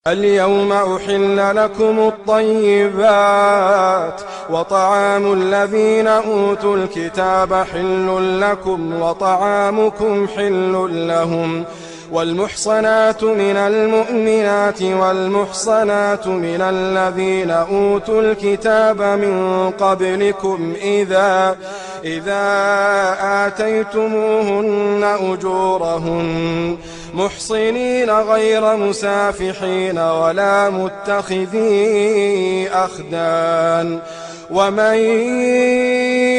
اليوم أحل لكم الطيبات وطعام الذين أوتوا الكتاب حل لكم وطعامكم حل لهم والمحصنات من المؤمنات والمحصنات من الذين أوتوا الكتاب من قبلكم إذا آتيتموهن أجورهن محصنين غير مسافحين ولا متخذي أخدان ومن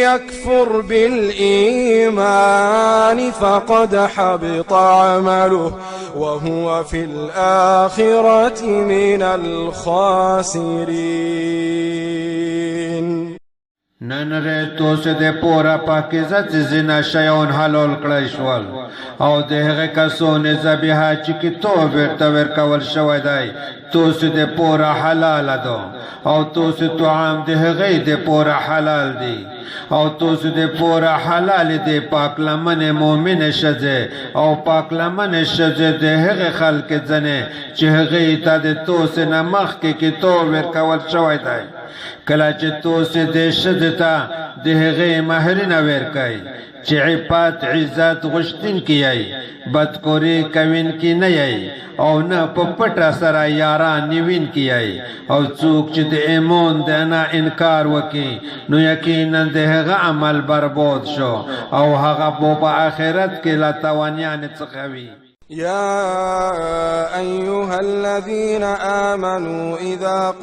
يكفر بالإيمان فقد حبط عمله وهو في الآخرة من الخاسرين. نن ریتو سے دے پورا پاکیزت زنا شیون حلال کړی شول او د هغه کسونه ذبیحه چې تو ورته ورکول شوی دی تو سے دے پورا حلال ده او تو سے طعام د هغه دے پورا حلال دی او تو سے دے پورا حلال دی پاک لمن مؤمن شذ او پاک لمن شذ د هغه خلق ځنه چې هغه ته د تو سے نمخ کې تو ورکول شوی دی کلا چې تو سے دے شدتا د هغه مہرنه ورکای چې عفت عزت غشتین کیای بدکوری کوین کی نه یای او نه په پټه سره یاران نیوین کیای او څوک چې د ایمان دنا انکار وکي نو یقینا د هغه عمل برباد شو او هغه په آخرت کې لا توانیان څخه وي. يا أيها الذين آمنوا إذا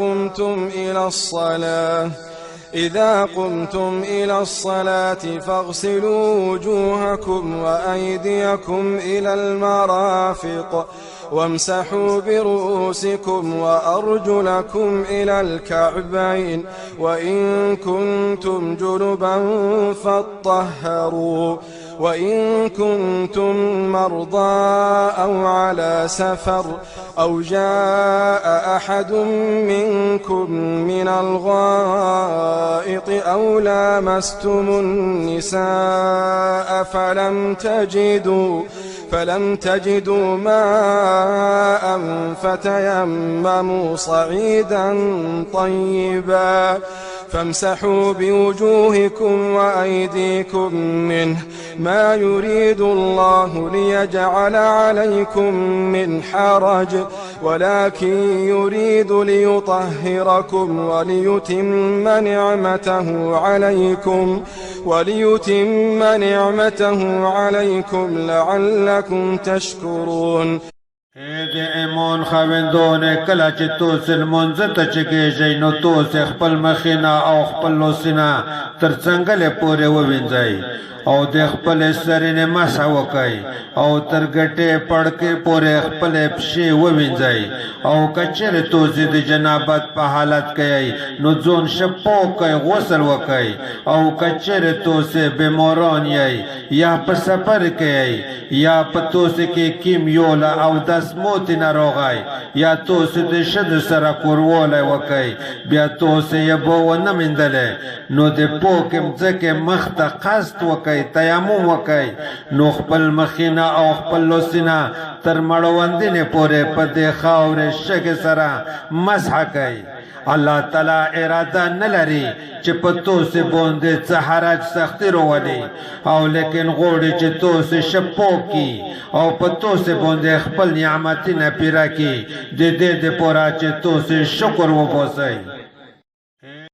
قمتم إلى الصلاة فاغسلوا وجوهكم وأيديكم إلى المرافق وامسحوا برؤوسكم وأرجلكم إلى الكعبين وإن كنتم جنبا فاطهروا وإن كنتم مرضى أو على سفر أو جاء أحد منكم من الغائط أو لامستم النساء فلم تجدوا ماء فتيمموا صعيدا طيبا فامسحوا بوجوهكم وأيديكم منه ما يريد الله ليجعل عليكم من حرج ولكن يريد ليطهركم وليتم نعمته عليكم لعلكم تشكرون. د ایمان خویندونه کله چې تو سل منځ ته چکیږئ نو تو خپل مخینه او خپل لوسینه تر څنګه پورې ووینځئ او د خپل سرینه مسح وکئ او تر ګټې پړکې پورې خپل پښې ووینځئ او کچره تو د جنابت په حالت کې نو ځون شپو کوي غسل وکئ او کچره تو سه بیماران یا په سفر کې یا په تو سه کې کیمیولا او داس موت ناروغای یا تو سه د شد سره کورواله وکئ بیا تو سه یبو نه مندله نو د پوکم ځکه مخته قصد وکئ تیمم وکئ نو خپل مخینه او خپل لوسینه تر مړوندینه پورې په دې خاور شګ سره مسح کئ. الله تعالی اراده نه لري چې په تو سه باندې څه حرج سختی وروړي او لیکن غوړي چې تو سه شپو کی او په تو سه باندې خپل نعمتونه پیرا کی د دې د پورا چې تو سه شکر وباسي.